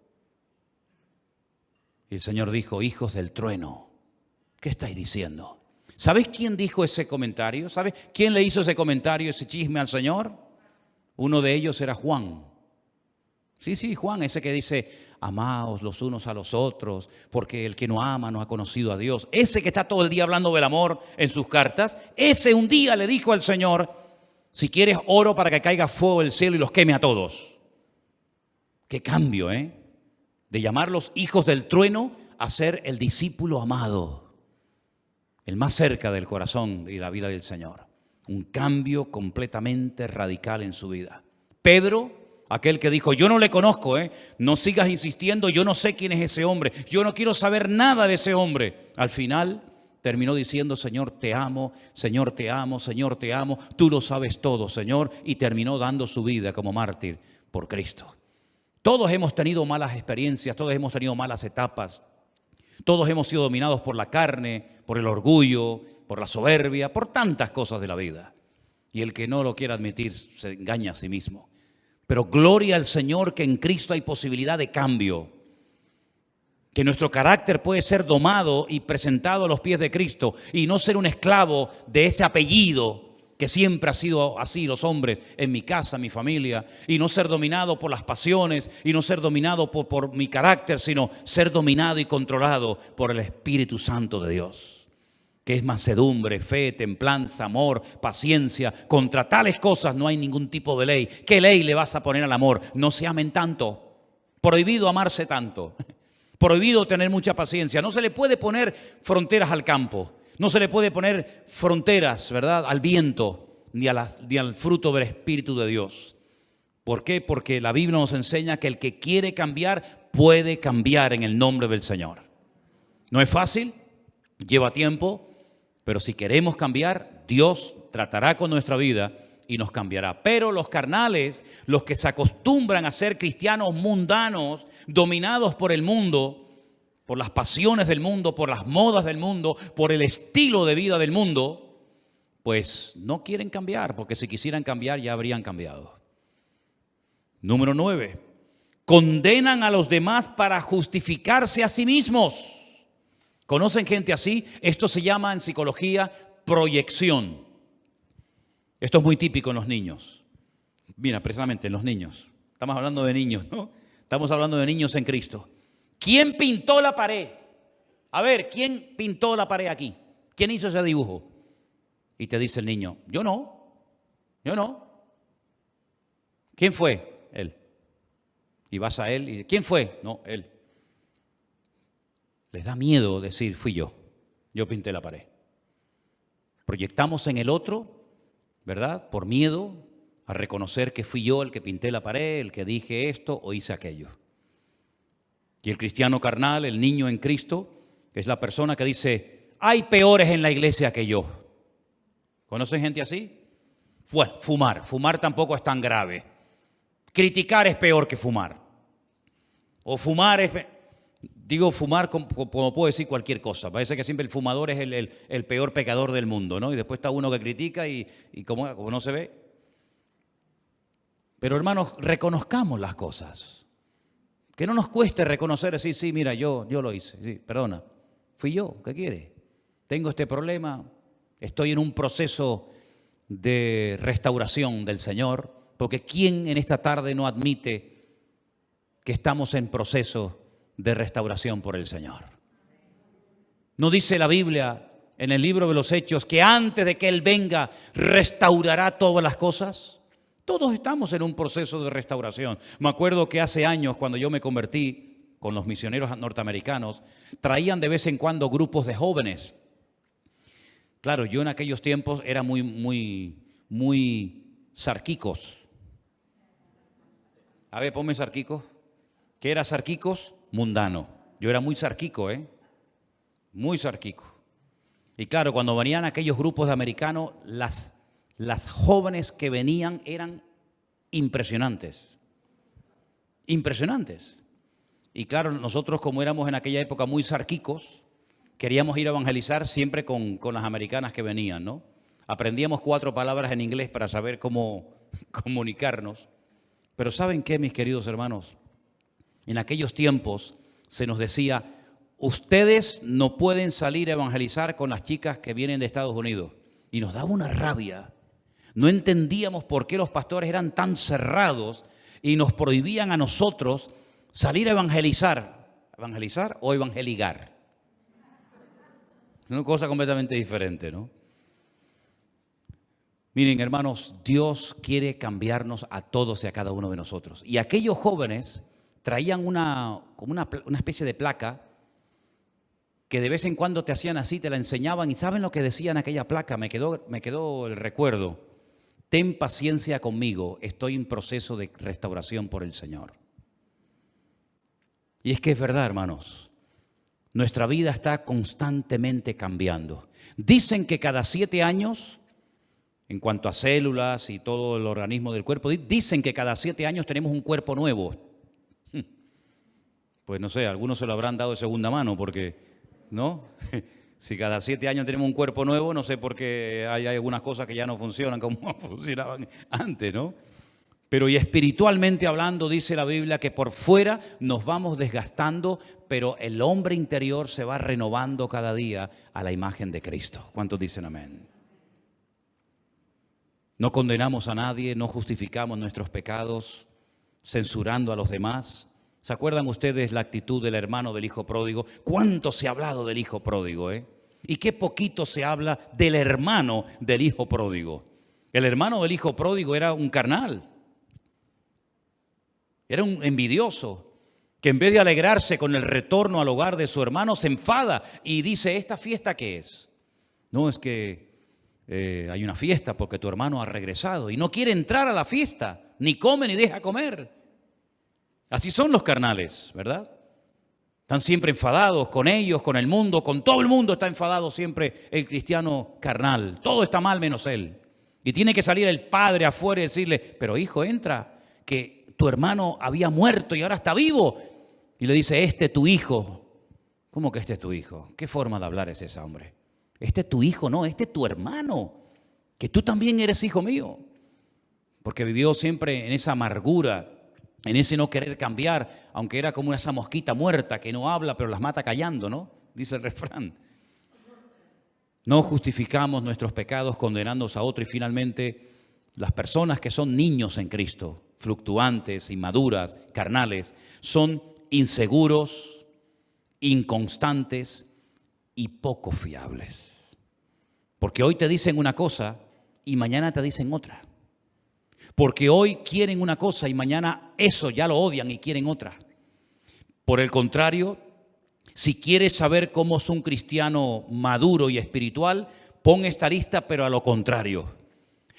Y el Señor dijo, hijos del trueno, ¿qué estáis diciendo? ¿Sabes quién dijo ese comentario? ¿Sabes quién le hizo ese comentario, ese chisme al Señor? Uno de ellos era Juan. Sí, Juan, ese que dice, amaos los unos a los otros, porque el que no ama no ha conocido a Dios. Ese que está todo el día hablando del amor en sus cartas, ese un día le dijo al Señor, si quieres oro para que caiga fuego del cielo y los queme a todos. Qué cambio, de llamarlos hijos del trueno a ser el discípulo amado, el más cerca del corazón y la vida del Señor. Un cambio completamente radical en su vida. Pedro, aquel que dijo, yo no le conozco, no sigas insistiendo, yo no sé quién es ese hombre, yo no quiero saber nada de ese hombre. Al final terminó diciendo, Señor, te amo, Señor, te amo, Señor, te amo, tú lo sabes todo, Señor, y terminó dando su vida como mártir por Cristo. Todos hemos tenido malas experiencias, todos hemos tenido malas etapas, todos hemos sido dominados por la carne, por el orgullo, por la soberbia, por tantas cosas de la vida. Y el que no lo quiera admitir se engaña a sí mismo. Pero gloria al Señor que en Cristo hay posibilidad de cambio. Que nuestro carácter puede ser domado y presentado a los pies de Cristo y no ser un esclavo de ese apellido que siempre ha sido así los hombres en mi casa, en mi familia, y no ser dominado por las pasiones y no ser dominado por mi carácter, sino ser dominado y controlado por el Espíritu Santo de Dios, que es mansedumbre, fe, templanza, amor, paciencia. Contra tales cosas no hay ningún tipo de ley. ¿Qué ley le vas a poner al amor? No se amen tanto. Prohibido amarse tanto. Prohibido tener mucha paciencia. No se le puede poner fronteras al campo. No se le puede poner fronteras, ¿verdad?, al viento ni al fruto del Espíritu de Dios. ¿Por qué? Porque la Biblia nos enseña que el que quiere cambiar puede cambiar en el nombre del Señor. No es fácil, lleva tiempo, pero si queremos cambiar, Dios tratará con nuestra vida y nos cambiará. Pero los carnales, los que se acostumbran a ser cristianos mundanos, dominados por el mundo, por las pasiones del mundo, por las modas del mundo, por el estilo de vida del mundo, pues no quieren cambiar, porque si quisieran cambiar ya habrían cambiado. Número 9. Condenan a los demás para justificarse a sí mismos. ¿Conocen gente así? Esto se llama en psicología proyección. Esto es muy típico en los niños. Mira, precisamente en los niños. Estamos hablando de niños, ¿no? Estamos hablando de niños en Cristo. ¿Quién pintó la pared? A ver, ¿quién pintó la pared aquí? ¿Quién hizo ese dibujo? Y te dice el niño, yo no. ¿Quién fue? Él. Y vas a él y ¿quién fue? No, él. Les da miedo decir, fui yo pinté la pared. Proyectamos en el otro, ¿verdad? Por miedo a reconocer que fui yo el que pinté la pared, el que dije esto o hice aquello. Y el cristiano carnal, el niño en Cristo, es la persona que dice, hay peores en la iglesia que yo. ¿Conocen gente así? Bueno, fumar tampoco es tan grave. Criticar es peor que fumar. O fumar es... Digo fumar como puedo decir cualquier cosa. Parece que siempre el fumador es el peor pecador del mundo, ¿no? Y después está uno que critica y como no se ve. Pero hermanos, reconozcamos las cosas. Que no nos cueste reconocer, decir, sí, mira, yo lo hice. Sí, perdona, fui yo, ¿qué quiere? Tengo este problema, estoy en un proceso de restauración del Señor. Porque ¿quién en esta tarde no admite que estamos en proceso de restauración por el Señor? ¿No dice la Biblia en el libro de los Hechos que antes de que Él venga restaurará todas las cosas? Todos estamos en un proceso de restauración. Me acuerdo que hace años, cuando yo me convertí con los misioneros norteamericanos, traían de vez en cuando grupos de jóvenes. Claro, yo en aquellos tiempos era muy sarquicos. A ver, ponme sarquicos. ¿Qué era sarquicos? Mundano. Yo era muy sarquico, muy sarquico. Y claro, cuando venían aquellos grupos de americanos, las jóvenes que venían eran impresionantes. Impresionantes. Y claro, nosotros como éramos en aquella época muy sarquicos, queríamos ir a evangelizar siempre con las americanas que venían, ¿no? Aprendíamos 4 palabras en inglés para saber cómo comunicarnos. Pero ¿saben qué, mis queridos hermanos? En aquellos tiempos se nos decía, ustedes no pueden salir a evangelizar con las chicas que vienen de Estados Unidos. Y nos daba una rabia. No entendíamos por qué los pastores eran tan cerrados y nos prohibían a nosotros salir a evangelizar. ¿Evangelizar o evangeligar? Es una cosa completamente diferente, ¿no? Miren, hermanos, Dios quiere cambiarnos a todos y a cada uno de nosotros. Y aquellos jóvenes traían una especie de placa que de vez en cuando te hacían así, te la enseñaban. ¿Y saben lo que decía en aquella placa? Me quedó el recuerdo. Ten paciencia conmigo, estoy en proceso de restauración por el Señor. Y es que es verdad, hermanos. Nuestra vida está constantemente cambiando. Dicen que cada 7 años, en cuanto a células y todo el organismo del cuerpo, dicen que cada 7 años tenemos un cuerpo nuevo. Pues no sé, algunos se lo habrán dado de segunda mano porque, ¿no? Si cada 7 años tenemos un cuerpo nuevo, no sé por qué hay algunas cosas que ya no funcionan como funcionaban antes, ¿no? Pero y espiritualmente hablando, dice la Biblia que por fuera nos vamos desgastando, pero el hombre interior se va renovando cada día a la imagen de Cristo. ¿Cuántos dicen amén? No condenamos a nadie, no justificamos nuestros pecados, censurando a los demás. ¿Se acuerdan ustedes la actitud del hermano del hijo pródigo? ¿Cuánto se ha hablado del hijo pródigo, Y qué poquito se habla del hermano del hijo pródigo. El hermano del hijo pródigo era un carnal. Era un envidioso que en vez de alegrarse con el retorno al hogar de su hermano, se enfada y dice, ¿esta fiesta qué es? No, es que hay una fiesta porque tu hermano ha regresado y no quiere entrar a la fiesta, ni come ni deja comer. Así son los carnales, ¿verdad? Están siempre enfadados con ellos, con el mundo, con todo el mundo está enfadado siempre el cristiano carnal. Todo está mal menos él. Y tiene que salir el padre afuera y decirle, pero hijo, entra, que tu hermano había muerto y ahora está vivo. Y le dice, este es tu hijo. ¿Cómo que este es tu hijo? ¿Qué forma de hablar es esa, hombre? Este es tu hijo, no, este es tu hermano, que tú también eres hijo mío. Porque vivió siempre en esa amargura, en ese no querer cambiar, aunque era como esa mosquita muerta que no habla pero las mata callando, ¿no? Dice el refrán. No justificamos nuestros pecados condenándonos a otro y finalmente las personas que son niños en Cristo, fluctuantes, inmaduras, carnales, son inseguros, inconstantes y poco fiables. Porque hoy te dicen una cosa y mañana te dicen otra. Porque hoy quieren una cosa y mañana eso ya lo odian y quieren otra. Por el contrario, si quieres saber cómo es un cristiano maduro y espiritual, pon esta lista pero a lo contrario.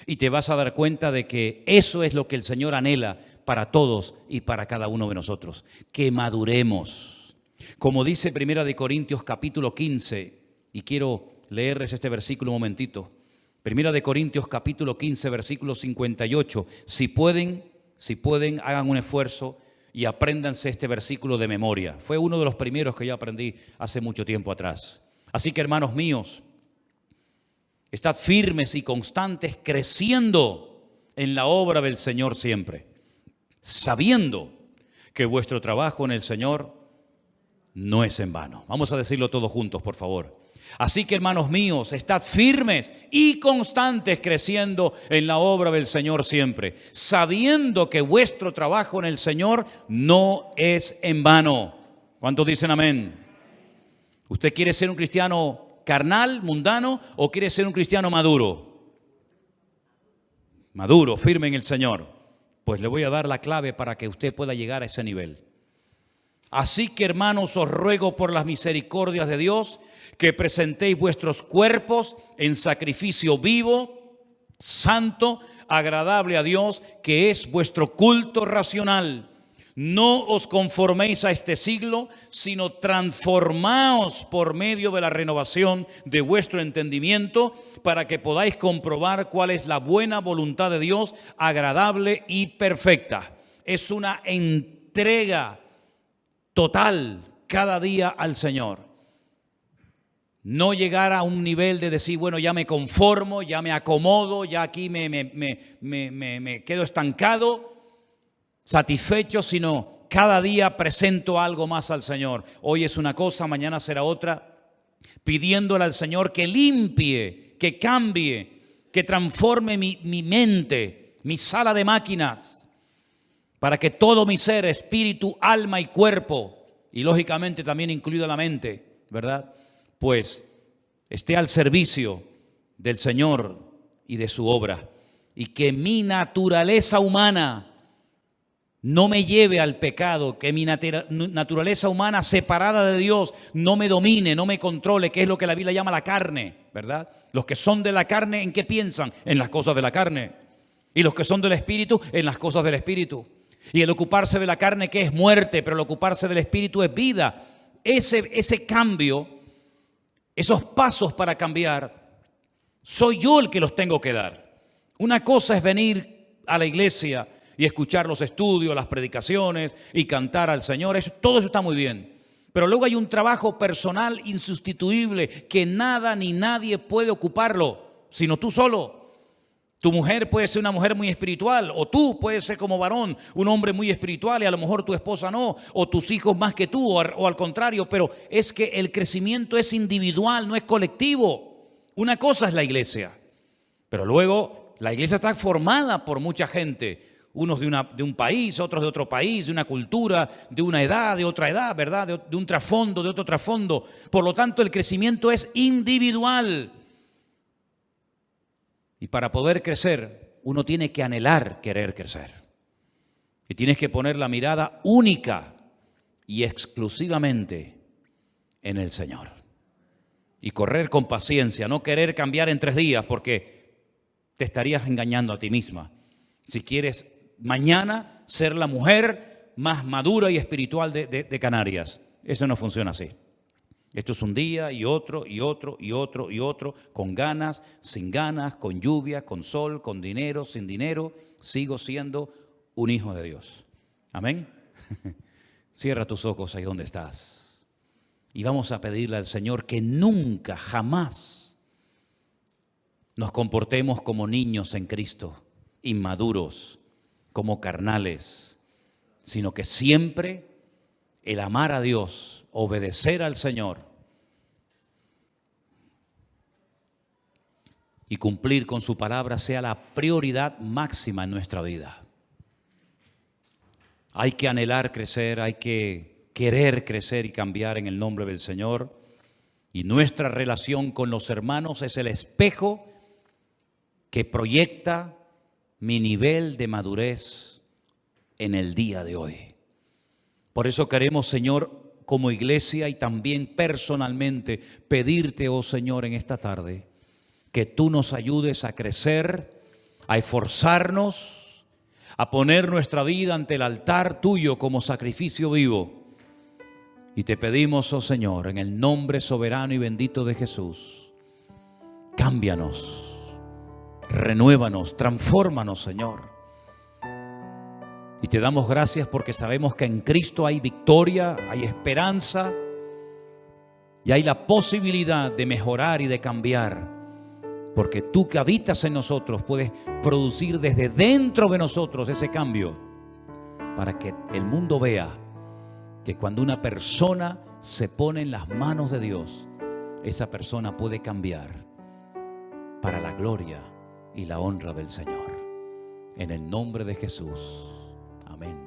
Y te vas a dar cuenta de que eso es lo que el Señor anhela para todos y para cada uno de nosotros. Que maduremos. Como dice 1 Corintios capítulo 15, y quiero leerles este versículo un momentito. 1 Corintios capítulo 15, versículo 58. Si pueden, hagan un esfuerzo y apréndanse este versículo de memoria. Fue uno de los primeros que yo aprendí hace mucho tiempo atrás. Así que, hermanos míos, estad firmes y constantes, creciendo en la obra del Señor siempre, sabiendo que vuestro trabajo en el Señor no es en vano. Vamos a decirlo todos juntos, por favor. Así que, hermanos míos, estad firmes y constantes creciendo en la obra del Señor siempre, sabiendo que vuestro trabajo en el Señor no es en vano. ¿Cuántos dicen amén? ¿Usted quiere ser un cristiano ¿Carnal, mundano o quiere ser un cristiano maduro? Maduro, firme en el Señor. Pues le voy a dar la clave para que usted pueda llegar a ese nivel. Así que, hermanos, os ruego por las misericordias de Dios que presentéis vuestros cuerpos en sacrificio vivo, santo, agradable a Dios, que es vuestro culto racional. No os conforméis a este siglo, sino transformaos por medio de la renovación de vuestro entendimiento, para que podáis comprobar cuál es la buena voluntad de Dios, agradable y perfecta. Es una entrega total cada día al Señor. No llegar a un nivel de decir, bueno, ya me conformo, ya me acomodo, ya aquí me quedo estancado, satisfecho, sino cada día presento algo más al Señor. Hoy es una cosa, mañana será otra, pidiéndole al Señor que limpie, que cambie, que transforme mi mente, mi sala de máquinas, para que todo mi ser, espíritu, alma y cuerpo, y lógicamente también incluida la mente, ¿verdad?, pues esté al servicio del Señor y de su obra, y que mi naturaleza humana no me lleve al pecado, que mi naturaleza humana separada de Dios no me domine, no me controle, que es lo que la Biblia llama la carne, ¿verdad? Los que son de la carne, ¿en qué piensan? En las cosas de la carne. Y los que son del Espíritu, en las cosas del Espíritu. Y el ocuparse de la carne, que es muerte, pero el ocuparse del Espíritu es vida. Ese cambio, esos pasos para cambiar, soy yo el que los tengo que dar. Una cosa es venir a la iglesia y escuchar los estudios, las predicaciones y cantar al Señor. Todo eso está muy bien. Pero luego hay un trabajo personal insustituible que nada ni nadie puede ocuparlo, sino tú solo. Tu mujer puede ser una mujer muy espiritual, o tú puedes ser como varón, un hombre muy espiritual, y a lo mejor tu esposa no, o tus hijos más que tú, o al contrario, pero es que el crecimiento es individual, no es colectivo. Una cosa es la iglesia, pero luego la iglesia está formada por mucha gente, unos de un país, otros de otro país, de una cultura, de una edad, de otra edad, ¿verdad? De un trasfondo, de otro trasfondo. Por lo tanto, el crecimiento es individual. Y para poder crecer, uno tiene que anhelar querer crecer. Y tienes que poner la mirada única y exclusivamente en el Señor. Y correr con paciencia, no querer cambiar en 3 días, porque te estarías engañando a ti misma. Si quieres mañana ser la mujer más madura y espiritual de Canarias, eso no funciona así. Esto es un día y otro, y otro, y otro, y otro, con ganas, sin ganas, con lluvia, con sol, con dinero, sin dinero. Sigo siendo un hijo de Dios. Amén. Cierra tus ojos ahí donde estás. Y vamos a pedirle al Señor que nunca, jamás nos comportemos como niños en Cristo, inmaduros, como carnales, sino que siempre el amar a Dios, obedecer al Señor y cumplir con su palabra sea la prioridad máxima en nuestra vida. Hay que anhelar crecer, hay que querer crecer y cambiar en el nombre del Señor. Y nuestra relación con los hermanos es el espejo que proyecta mi nivel de madurez en el día de hoy. Por eso queremos, Señor, como iglesia y también personalmente, pedirte, oh Señor, en esta tarde, que tú nos ayudes a crecer, a esforzarnos, a poner nuestra vida ante el altar tuyo como sacrificio vivo. Y te pedimos, oh Señor, en el nombre soberano y bendito de Jesús, cámbianos, renuévanos, transfórmanos, Señor. Y te damos gracias porque sabemos que en Cristo hay victoria, hay esperanza y hay la posibilidad de mejorar y de cambiar. Porque tú que habitas en nosotros puedes producir desde dentro de nosotros ese cambio para que el mundo vea que cuando una persona se pone en las manos de Dios, esa persona puede cambiar para la gloria y la honra del Señor. En el nombre de Jesús. Amén.